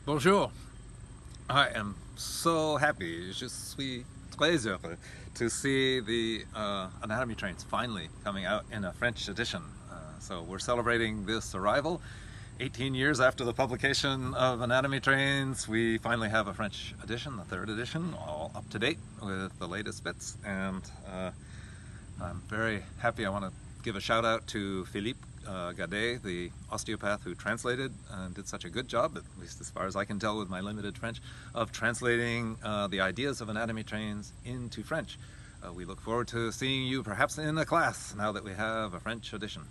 Bonjour. I am so happy. Je suis très heureux to see the Anatomy Trains finally coming out in a French edition. So we're celebrating this arrival. 18 years after the publication of Anatomy Trains, we finally have a French edition, the third edition, all up to date with the latest bits. And I'm very happy. I want to give a shout out to Philippe Gadet, the osteopath who translated and did such a good job, at least as far as I can tell with my limited French, of translating the ideas of Anatomy Trains into French. We look forward to seeing you perhaps in a class now that we have a French edition.